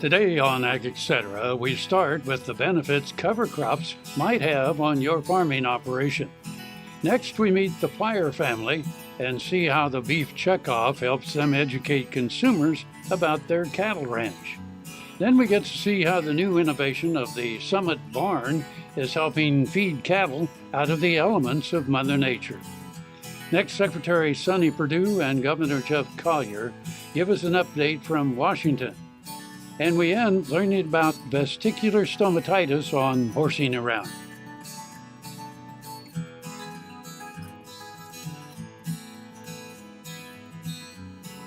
Today on AGetc, we start with the benefits cover crops might have on your farming operation. Next, we meet the Fire family and see how the beef checkoff helps them educate consumers about their cattle ranch. Then we get to see how the new innovation of the Summit Barn is helping feed cattle out of the elements of Mother Nature. Next, Secretary Sonny Perdue and Governor Jeff Collier give us an update from Washington. And we end learning about vestibular stomatitis on horsing around.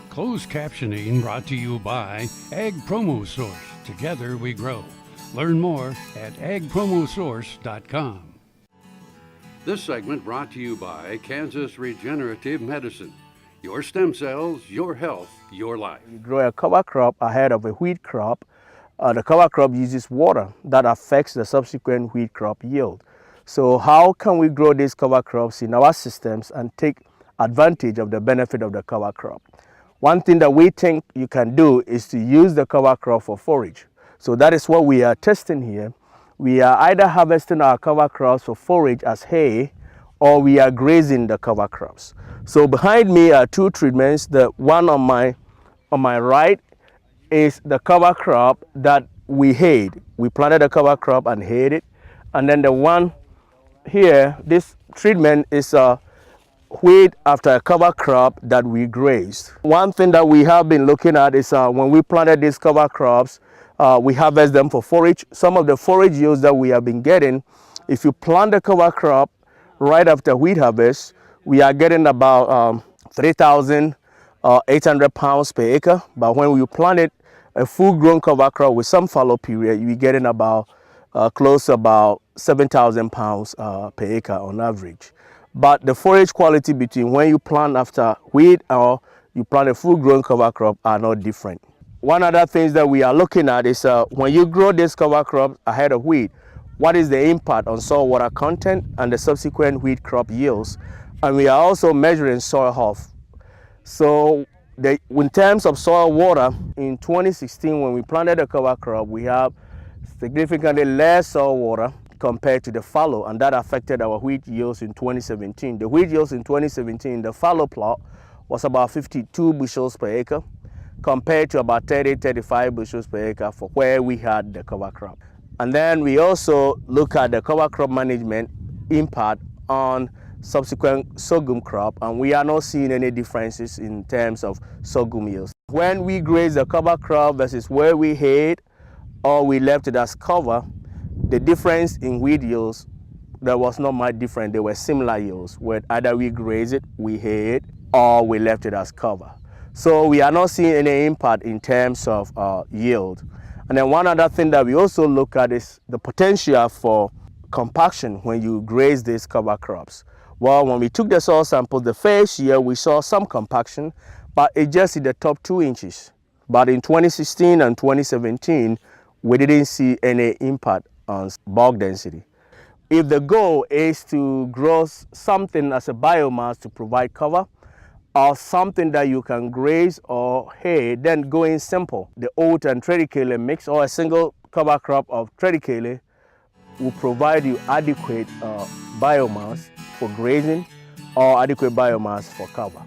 Closed captioning brought to you by Ag Promo Source. Together we grow. Learn more at agpromosource.com. This segment brought to you by Kansas Regenerative Medicine. Your stem cells, your health, your life. You grow a cover crop ahead of a wheat crop. The cover crop uses water that affects the subsequent wheat crop yield. So how can we grow these cover crops in our systems and take advantage of the benefit of the cover crop? One thing that we think you can do is to use the cover crop for forage. So that is what we are testing here. We are either harvesting our cover crops for forage as hay, or we are grazing the cover crops. So behind me are two treatments. The one on my right is the cover crop that we hayed. We planted a cover crop and hayed it. And then the one here, this treatment is wheat after a cover crop that we grazed. One thing that we have been looking at is when we planted these cover crops, we harvest them for forage. Some of the forage yields that we have been getting, if you plant the cover crop right after wheat harvest, we are getting about 3,800 pounds per acre. But when we planted a full-grown cover crop with some fallow period, you're getting about close to about 7,000 pounds per acre on average. But the forage quality between when you plant after wheat or you plant a full-grown cover crop are not different. One other thing that we are looking at is when you grow this cover crop ahead of wheat, what is the impact on soil water content and the subsequent wheat crop yields? And we are also measuring soil health. So in terms of soil water, in 2016 when we planted the cover crop, we have significantly less soil water compared to the fallow, and that affected our wheat yields in 2017. The wheat yields in 2017, the fallow plot was about 52 bushels per acre, compared to about 30-35 bushels per acre for where we had the cover crop. And then we also look at the cover crop management impact on subsequent sorghum crop, and we are not seeing any differences in terms of sorghum yields. When we graze the cover crop versus where we hayed or we left it as cover, the difference in wheat yields, there was not much different. They were similar yields, where either we grazed it, we hayed, or we left it as cover. So we are not seeing any impact in terms of yield. And then one other thing that we also look at is the potential for compaction when you graze these cover crops. Well, when we took the soil samples the first year, we saw some compaction, but it just in the top 2 inches. But in 2016 and 2017, we didn't see any impact on bulk density. If the goal is to grow something as a biomass to provide cover, or something that you can graze or hay, then going simple. The oat and triticale mix or a single cover crop of triticale will provide you adequate biomass for grazing or adequate biomass for cover.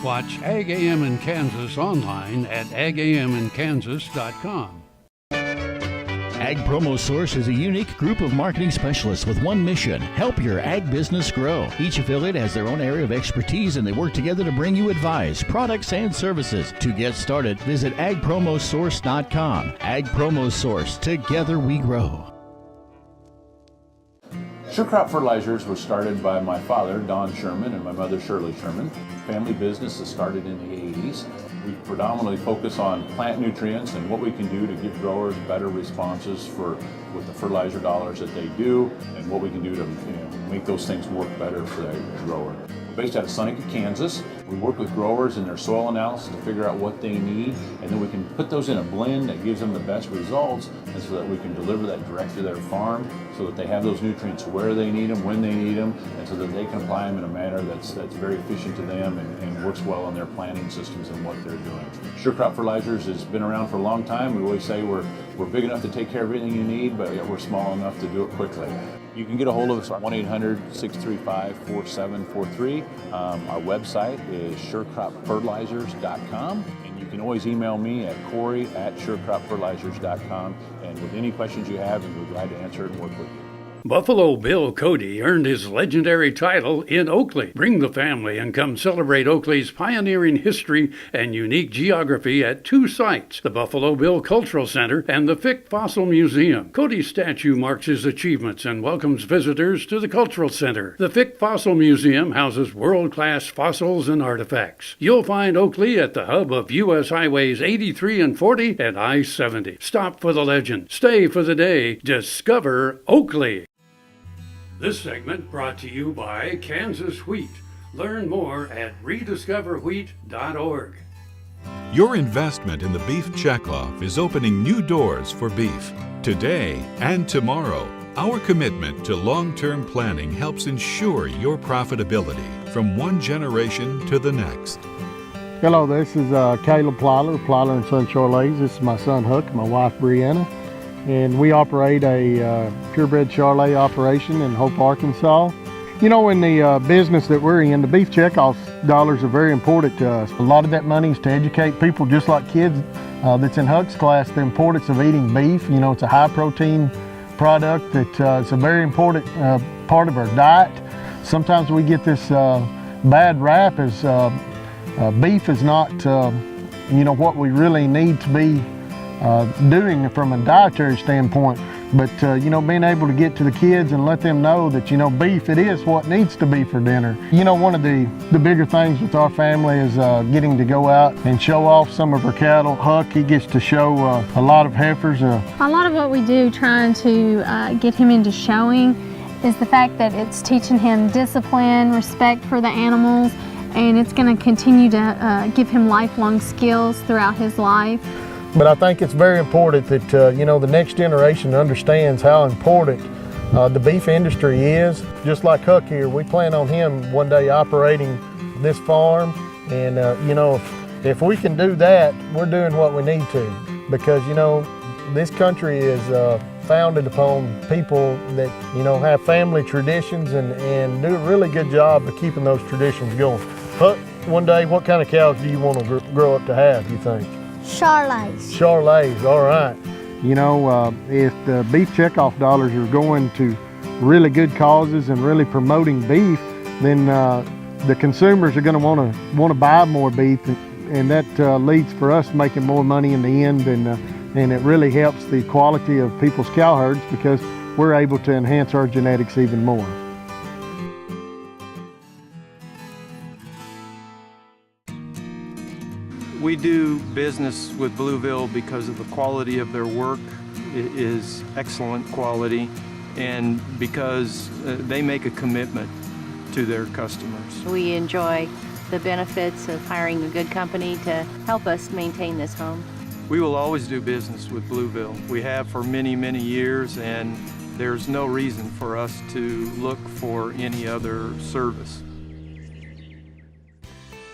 Watch Ag AM in Kansas online at agaminkansas.com. Ag Promo Source is a unique group of marketing specialists with one mission: help your ag business grow. Each affiliate has their own area of expertise, and they work together to bring you advice, products, and services. To get started, visit agpromosource.com. Ag Promo Source. Together we grow. Sure Crop Fertilizers was started by my father, Don Sherman, and my mother, Shirley Sherman. Family business that started in the 80s. We predominantly focus on plant nutrients and what we can do to give growers better responses with the fertilizer dollars that they do, and what we can do to make those things work better for the grower. based out of Seneca, Kansas. We work with growers in their soil analysis to figure out what they need, and then we can put those in a blend that gives them the best results, and so that we can deliver that direct to their farm so that they have those nutrients where they need them, when they need them, and so that they can apply them in a manner that's very efficient to them and works well on their planting systems and what they're doing. Sure Crop Fertilizers has been around for a long time. We always say we're big enough to take care of everything you need, but yet we're small enough to do it quickly. You can get a hold of us at 1-800-635-4743. Our website is surecropfertilizers.com, and you can always email me at Corey@surecropfertilizers.com, and with any questions you have, we'll be glad to answer it and work with you. Buffalo Bill Cody earned his legendary title in Oakley. Bring the family and come celebrate Oakley's pioneering history and unique geography at two sites, the Buffalo Bill Cultural Center and the Fick Fossil Museum. Cody's statue marks his achievements and welcomes visitors to the Cultural Center. The Fick Fossil Museum houses world-class fossils and artifacts. You'll find Oakley at the hub of U.S. Highways 83 and 40 and I-70. Stop for the legend. Stay for the day. Discover Oakley. This segment brought to you by Kansas Wheat. Learn more at rediscoverwheat.org. Your investment in the Beef Checkoff is opening new doors for beef. Today and tomorrow, our commitment to long-term planning helps ensure your profitability from one generation to the next. Hello, this is Caleb Plyler & Son Charolais. This is my son Hook and my wife Brianna. And we operate a purebred Charolais operation in Hope, Arkansas. You know, in the business that we're in, the beef checkoff dollars are very important to us. A lot of that money is to educate people, just like kids that's in Huck's class, the importance of eating beef. You know, it's a high protein product that it's a very important part of our diet. Sometimes we get this bad rap as beef is not, you know, what we really need to be doing from a dietary standpoint, but you know, being able to get to the kids and let them know that, you know, beef, it is what needs to be for dinner. You know, one of the bigger things with our family is getting to go out and show off some of our cattle. Huck, he gets to show a lot of heifers. A lot of what we do trying to get him into showing is the fact that it's teaching him discipline, respect for the animals, and it's going to continue to give him lifelong skills throughout his life. But I think it's very important that, you know, the next generation understands how important the beef industry is. Just like Huck here, we plan on him one day operating this farm. And, you know, if we can do that, we're doing what we need to. Because, you know, this country is founded upon people that, you know, have family traditions and do a really good job of keeping those traditions going. Huck, one day, what kind of cows do you want to grow up to have, you think? Charolais. Charolais, all right. You know, if the beef checkoff dollars are going to really good causes and really promoting beef, then the consumers are going to want to buy more beef, and that leads for us making more money in the end, and it really helps the quality of people's cow herds because we're able to enhance our genetics even more. We do business with Blueville because of the quality of their work. It is excellent quality, and because they make a commitment to their customers. We enjoy the benefits of hiring a good company to help us maintain this home. We will always do business with Blueville. We have for many, many years, and there's no reason for us to look for any other service.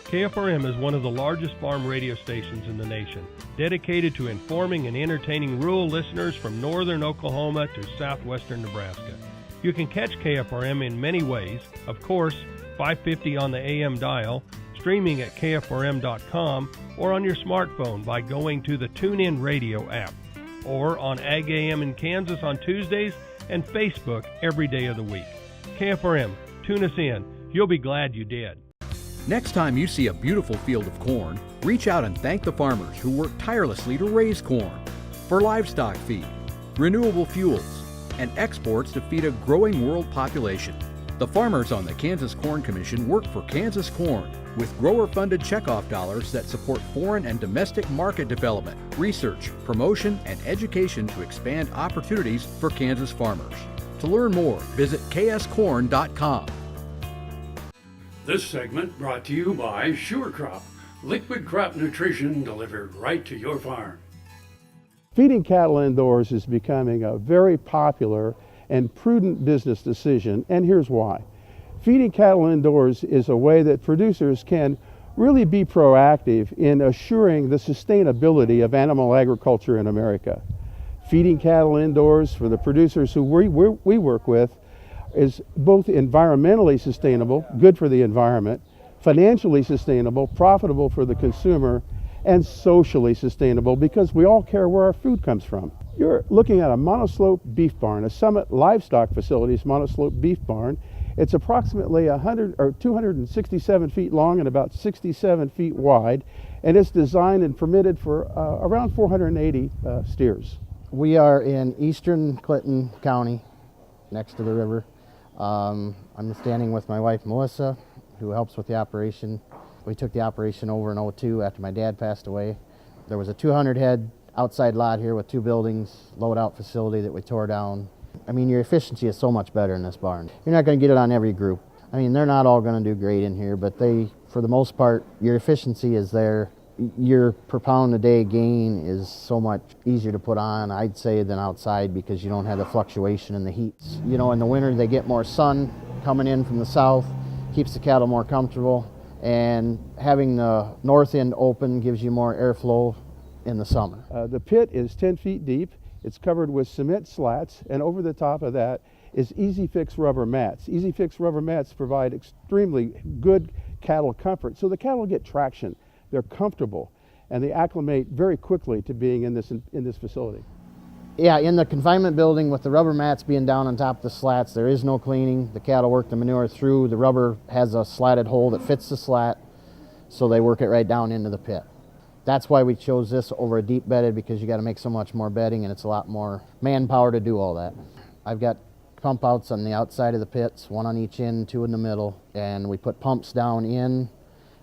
KFRM is one of the largest farm radio stations in the nation, dedicated to informing and entertaining rural listeners from northern Oklahoma to southwestern Nebraska. You can catch KFRM in many ways, of course, 550 on the AM dial, streaming at kfrm.com, or on your smartphone by going to the TuneIn Radio app, or on Ag AM in Kansas on Tuesdays and Facebook every day of the week. KFRM, tune us in. You'll be glad you did. Next time you see a beautiful field of corn, reach out and thank the farmers who work tirelessly to raise corn for livestock feed, renewable fuels, and exports to feed a growing world population. The farmers on the Kansas Corn Commission work for Kansas Corn with grower-funded checkoff dollars that support foreign and domestic market development, research, promotion, and education to expand opportunities for Kansas farmers. To learn more, visit kscorn.com. This segment brought to you by Sure Crop, liquid crop nutrition delivered right to your farm. Feeding cattle indoors is becoming a very popular and prudent business decision, and here's why. Feeding cattle indoors is a way that producers can really be proactive in assuring the sustainability of animal agriculture in America. Feeding cattle indoors for the producers who we work with is both environmentally sustainable, good for the environment, financially sustainable, profitable for the consumer, and socially sustainable because we all care where our food comes from. You're looking at a monoslope beef barn, a Summit Livestock Facilities monoslope beef barn. It's approximately 267 feet long and about 67 feet wide, and it's designed and permitted for around 480 steers. We are in eastern Clinton County, next to the river. I'm standing with my wife Melissa, who helps with the operation. We took the operation over in '02 after my dad passed away. There was a 200 head outside lot here with 2 buildings, load out facility that we tore down. I mean, your efficiency is so much better in this barn. You're not going to get it on every group. I mean, they're not all going to do great in here, but for the most part, your efficiency is there. Your per pound a day gain is so much easier to put on, I'd say, than outside because you don't have the fluctuation in the heat. You know, in the winter they get more sun coming in from the south, keeps the cattle more comfortable, and having the north end open gives you more airflow in the summer. The pit is 10 feet deep. It's covered with cement slats, and over the top of that is EasyFix rubber mats. EasyFix rubber mats provide extremely good cattle comfort, so the cattle get traction. They're comfortable, and they acclimate very quickly to being in this facility. Yeah, in the confinement building with the rubber mats being down on top of the slats, there is no cleaning. The cattle work the manure through. The rubber has a slatted hole that fits the slat, so they work it right down into the pit. That's why we chose this over a deep bedded, because you got to make so much more bedding and it's a lot more manpower to do all that. I've got pump outs on the outside of the pits, 1 on each end, 2 in the middle, and we put pumps down in,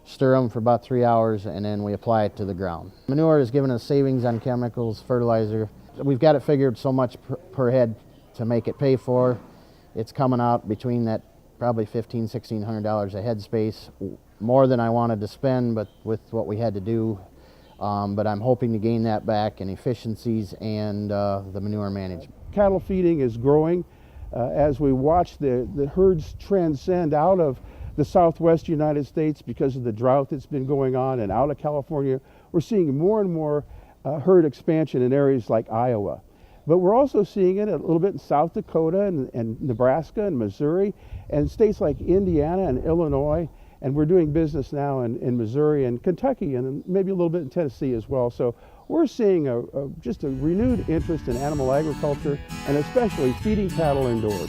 stir them for about 3 hours, and then we apply it to the ground. Manure is giving us savings on chemicals, fertilizer. We've got it figured so much per head to make it pay for. It's coming out between that probably $1,500, $1,600 a head space, more than I wanted to spend, but with what we had to do. But I'm hoping to gain that back in efficiencies and the manure management. Cattle feeding is growing as we watch the herds transcend out of the southwest United States because of the drought that's been going on, and out of California. We're seeing more and more herd expansion in areas like Iowa. But we're also seeing it a little bit in South Dakota and Nebraska and Missouri and states like Indiana and Illinois. And we're doing business now in Missouri and Kentucky and maybe a little bit in Tennessee as well. So we're seeing just a renewed interest in animal agriculture and especially feeding cattle indoors.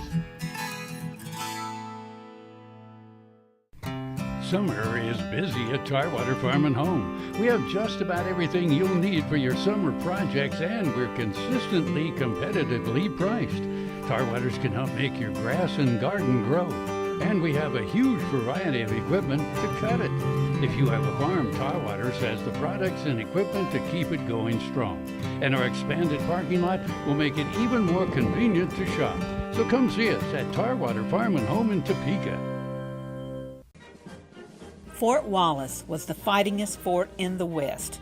Summer is busy at Tarwater Farm and Home. We have just about everything you'll need for your summer projects, and we're consistently competitively priced. Tarwaters can help make your grass and garden grow. And we have a huge variety of equipment to cut it. If you have a farm, Tarwaters has the products and equipment to keep it going strong. And our expanded parking lot will make it even more convenient to shop. So come see us at Tarwater Farm and Home in Topeka. Fort Wallace was the fightingest fort in the West.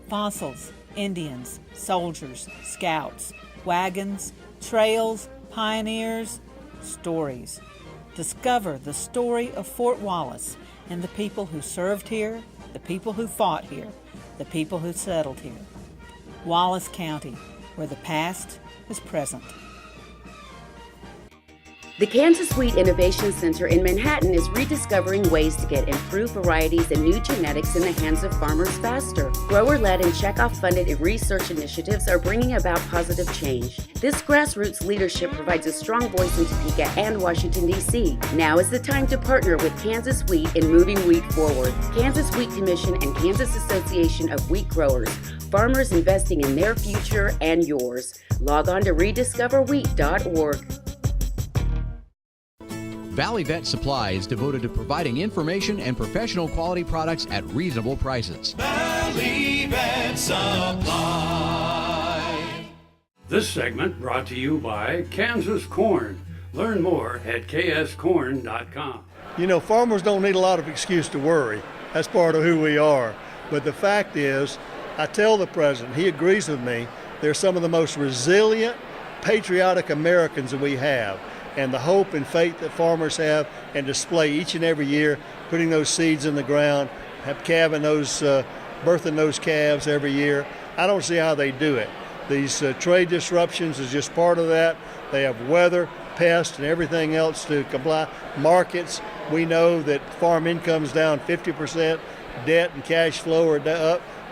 Fossils, Indians, soldiers, scouts, wagons, trails, pioneers, stories. Discover the story of Fort Wallace and the people who served here, the people who fought here, the people who settled here. Wallace County, where the past is present. The Kansas Wheat Innovation Center in Manhattan is rediscovering ways to get improved varieties and new genetics in the hands of farmers faster. Grower-led and checkoff-funded research initiatives are bringing about positive change. This grassroots leadership provides a strong voice in Topeka and Washington, D.C. Now is the time to partner with Kansas Wheat in moving wheat forward. Kansas Wheat Commission and Kansas Association of Wheat Growers. Farmers investing in their future and yours. Log on to rediscoverwheat.org. Valley Vet Supply is devoted to providing information and professional quality products at reasonable prices. Valley Vet Supply. This segment brought to you by Kansas Corn, Learn more at kscorn.com. You know, farmers don't need a lot of excuse to worry. That's part of who we are. But the fact is, I tell the president, he agrees with me, they're some of the most resilient, patriotic Americans that we have. And the hope and faith that farmers have and display each and every year, putting those seeds in the ground, birthing those calves every year. I don't see how they do it. These trade disruptions is just part of that. They have weather, pests, and everything else to comply. Markets, we know that farm income's down 50%. Debt and cash flow are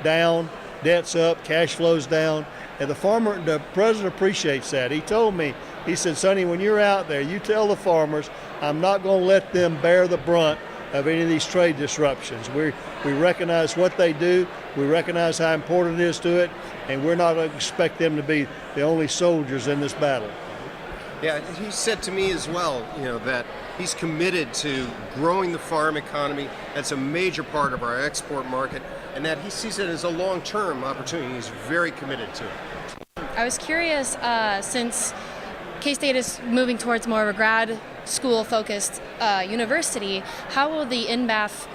down. Debt's up, cash flow's down. And the president appreciates that. He told me, he said, Sonny, when you're out there, you tell the farmers, I'm not going to let them bear the brunt of any of these trade disruptions. We recognize what they do, we recognize how important it is to it, and we're not going to expect them to be the only soldiers in this battle. Yeah, he said to me as well, you know, that he's committed to growing the farm economy. That's a major part of our export market, and that he sees it as a long-term opportunity. He's very committed to it. I was curious, since K-State is moving towards more of a grad school-focused university, how will the NBAF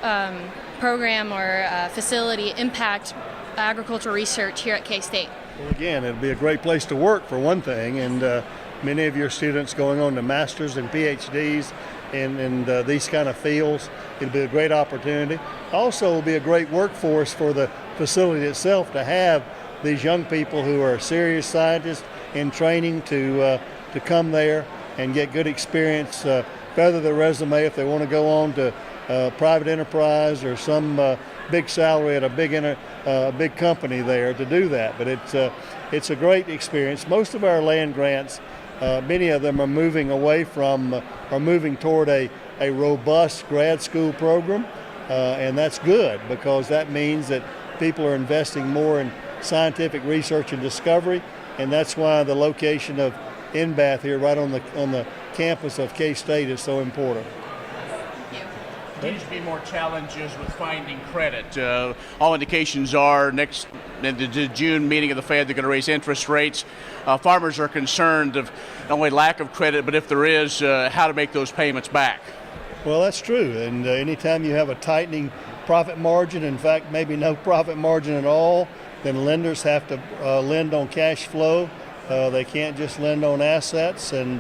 program or facility impact agricultural research here at K-State? Well, again, it'll be a great place to work for one thing, and many of your students going on to masters and PhDs in these kind of fields. It'll be a great opportunity. Also, it'll be a great workforce for the facility itself to have these young people who are serious scientists in training to come there and get good experience, feather their resume if they want to go on to private enterprise or some big salary at a big company there to do that. But it's a great experience. Most of our land grants, many of them are moving toward a robust grad school program, and that's good because that means that people are investing more in scientific research and discovery, and that's why the location of NBAF here right on the campus of K-State is so important. There to be more challenges with finding credit. All indications are next in the June meeting of the Fed, they're going to raise interest rates. Farmers are concerned of not only lack of credit, but if there is, how to make those payments back. Well, that's true. And anytime you have a tightening profit margin, in fact, maybe no profit margin at all, then lenders have to lend on cash flow. They can't just lend on assets and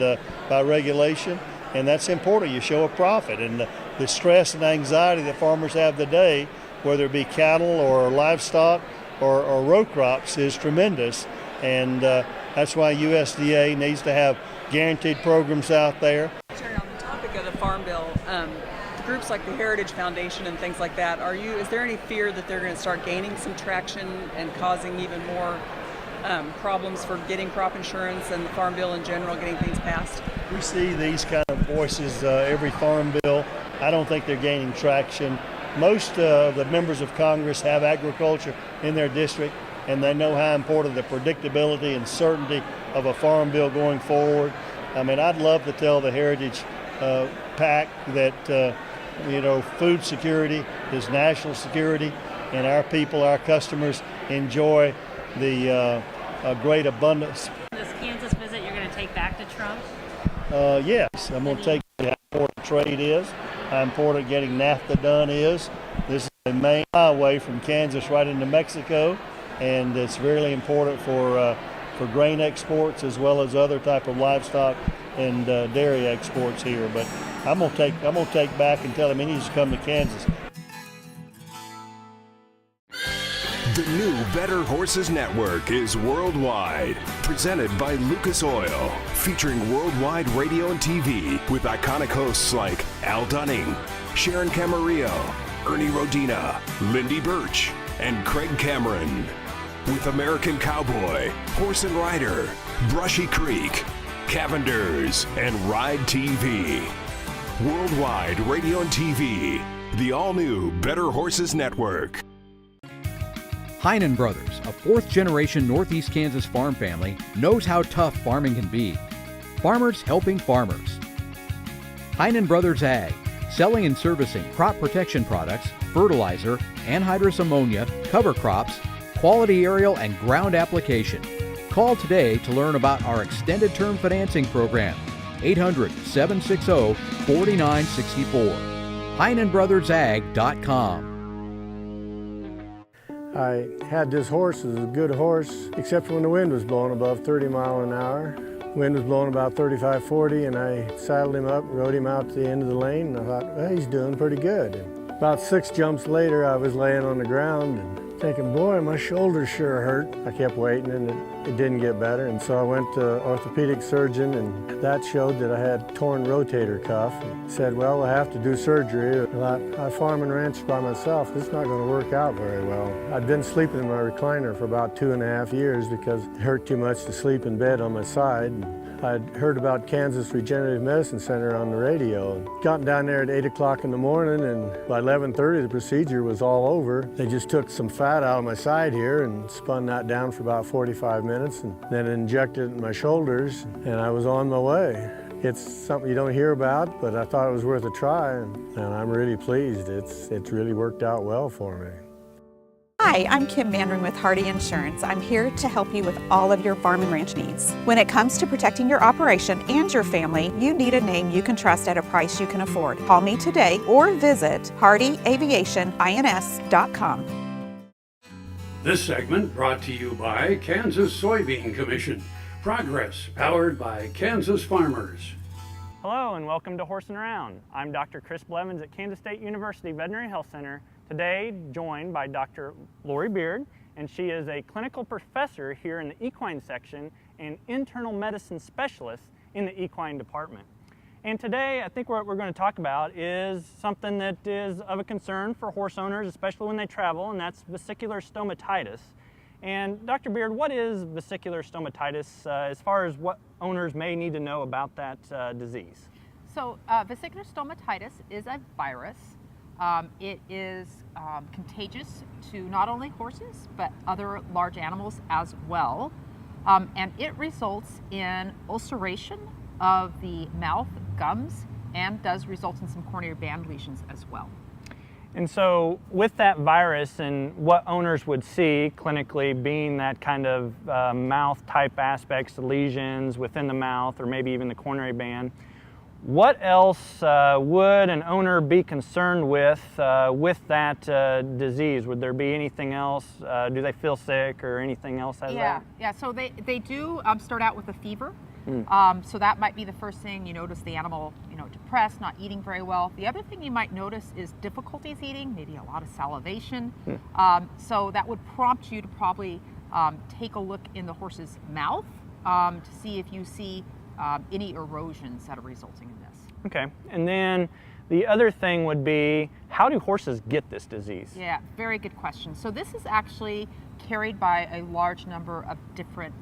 by regulation. And that's important. You show a profit. And the stress and anxiety that farmers have today, whether it be cattle or livestock or row crops, is tremendous. And that's why USDA needs to have guaranteed programs out there. On the topic of the Farm Bill, groups like the Heritage Foundation and things like that, is there any fear that they're going to start gaining some traction and causing even more problems for getting crop insurance and the Farm Bill in general, getting things passed? We see these kind of voices every Farm Bill. I don't think they're gaining traction. Most of the members of Congress have agriculture in their district, and they know how important the predictability and certainty of a Farm Bill going forward. I mean, I'd love to tell the Heritage PAC that food security is national security, and our people, our customers, enjoy the great abundance. This Kansas visit you're going to take back to Trump? Yes, I'm going to take how important trade is, how important getting NAFTA done is. This is the main highway from Kansas right into Mexico, and it's really important for grain exports as well as other type of livestock and dairy exports here. But I'm going to take back and tell him he needs to come to Kansas. The new Better Horses Network is worldwide. Presented by Lucas Oil. Featuring worldwide radio and TV with iconic hosts like Al Dunning, Sharon Camarillo, Ernie Rodina, Lindy Birch, and Craig Cameron. With American Cowboy, Horse and Rider, Brushy Creek, Cavenders, and Ride TV. Worldwide radio and TV. The all-new Better Horses Network. Heinen Brothers, a fourth-generation Northeast Kansas farm family, knows how tough farming can be. Farmers helping farmers. Heinen Brothers Ag, selling and servicing crop protection products, fertilizer, anhydrous ammonia, cover crops, quality aerial and ground application. Call today to learn about our extended term financing program. 800-760-4964. HeinenBrothersAg.com. I had this horse. It was a good horse, except when the wind was blowing above 30 miles an hour. Wind was blowing about 35, 40, and I saddled him up, rode him out to the end of the lane, and I thought, well, he's doing pretty good. And about 6 jumps later, I was laying on the ground and thinking, boy, my shoulders sure hurt. I kept waiting, and it didn't get better, and so I went to orthopedic surgeon, and that showed that I had torn rotator cuff. He said, well, I have to do surgery. I thought, I farm and ranch by myself. This is not going to work out very well. I'd been sleeping in my recliner for about 2.5 years because it hurt too much to sleep in bed on my side. I'd heard about Kansas Regenerative Medicine Center on the radio. Gotten down there at 8 o'clock in the morning, and by 11:30 the procedure was all over. They just took some fat out of my side here and spun that down for about 45 minutes and then injected it in my shoulders, and I was on my way. It's something you don't hear about, but I thought it was worth a try, and I'm really pleased. It's really worked out well for me. Hi, I'm Kim Mandring with Hardy Insurance. I'm here to help you with all of your farm and ranch needs. When it comes to protecting your operation and your family, you need a name you can trust at a price you can afford. Call me today or visit hardyaviationins.com. This segment brought to you by Kansas Soybean Commission. Progress powered by Kansas farmers. Hello and welcome to Horse and Around. I'm Dr. Chris Blevins at Kansas State University Veterinary Health Center. Today joined by Dr. Lori Beard, and she is a clinical professor here in the equine section and internal medicine specialist in the equine department. And today I think what we're going to talk about is something that is of a concern for horse owners, especially when they travel, and that's vesicular stomatitis. And Dr. Beard, what is vesicular stomatitis as far as what owners may need to know about that disease? So vesicular stomatitis is a virus. It is contagious to not only horses, but other large animals as well. And it results in ulceration of the mouth, gums, and does result in some coronary band lesions as well. And so with that virus and what owners would see clinically being that kind of mouth type aspects, the lesions within the mouth or maybe even the coronary band, what else would an owner be concerned with that disease? Would there be anything else? Do they feel sick or anything else? Yeah, so they do start out with a fever. So that might be the first thing. You notice the animal, depressed, not eating very well. The other thing you might notice is difficulties eating, maybe a lot of salivation. So that would prompt you to probably take a look in the horse's mouth to see if you see any erosions that are resulting in this. Okay, and then the other thing would be, how do horses get this disease? Yeah, very good question. So this is actually carried by a large number of different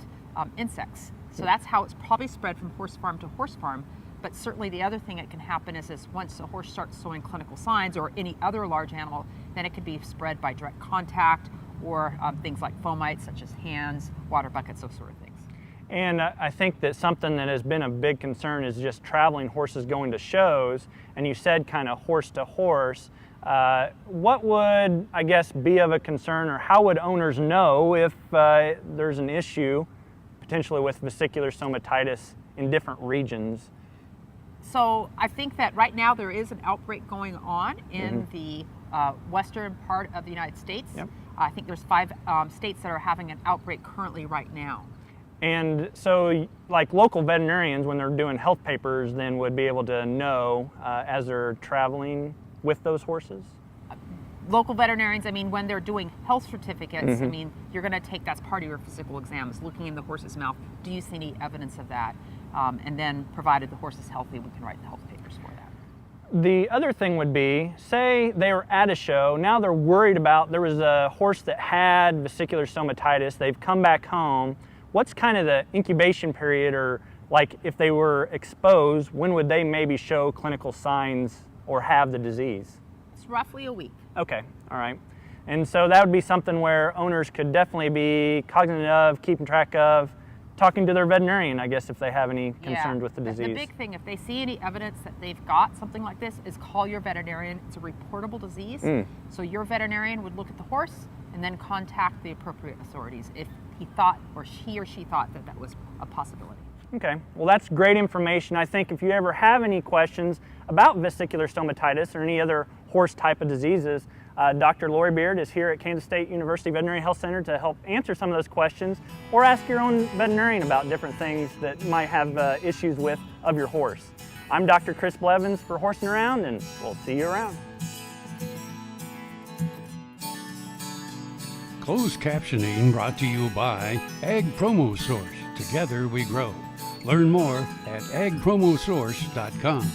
insects. So that's how it's probably spread from horse farm to horse farm. But certainly the other thing that can happen is once a horse starts showing clinical signs, or any other large animal, then it could be spread by direct contact or things like fomites, such as hands, water buckets, those sort of things. And I think that something that has been a big concern is just traveling horses going to shows, and you said kind of horse to horse. What would, I guess, be of a concern, or how would owners know if there's an issue potentially with vesicular stomatitis in different regions? So I think that right now there is an outbreak going on in the western part of the United States. Yep. I think there's 5 states that are having an outbreak currently right now. And so like local veterinarians, when they're doing health papers, then would be able to know as they're traveling with those horses? Local veterinarians, I mean, when they're doing health certificates, I mean, you're going to take, that's part of your physical exam, is looking in the horse's mouth. Do you see any evidence of that? And then, provided the horse is healthy, we can write the health papers for that. The other thing would be, say they were at a show, now they're worried about, there was a horse that had vesicular stomatitis, they've come back home. What's kind of the incubation period, or like if they were exposed, when would they maybe show clinical signs or have the disease? It's roughly a week. Okay, all right. And so that would be something where owners could definitely be cognizant of, keeping track of, talking to their veterinarian, I guess, if they have any concerns with the disease. The big thing, if they see any evidence that they've got something like this, is call your veterinarian. It's a reportable disease. So your veterinarian would look at the horse and then contact the appropriate authorities if he thought, or he or she thought, that that was a possibility. Okay, well that's great information. I think if you ever have any questions about vesicular stomatitis or any other horse type of diseases, Dr. Lori Beard is here at Kansas State University Veterinary Health Center to help answer some of those questions, or ask your own veterinarian about different things that you might have issues with of your horse. I'm Dr. Chris Blevins for Horsing Around, and we'll see you around. Closed captioning brought to you by Ag Promo Source. Together we grow. Learn more at agpromosource.com.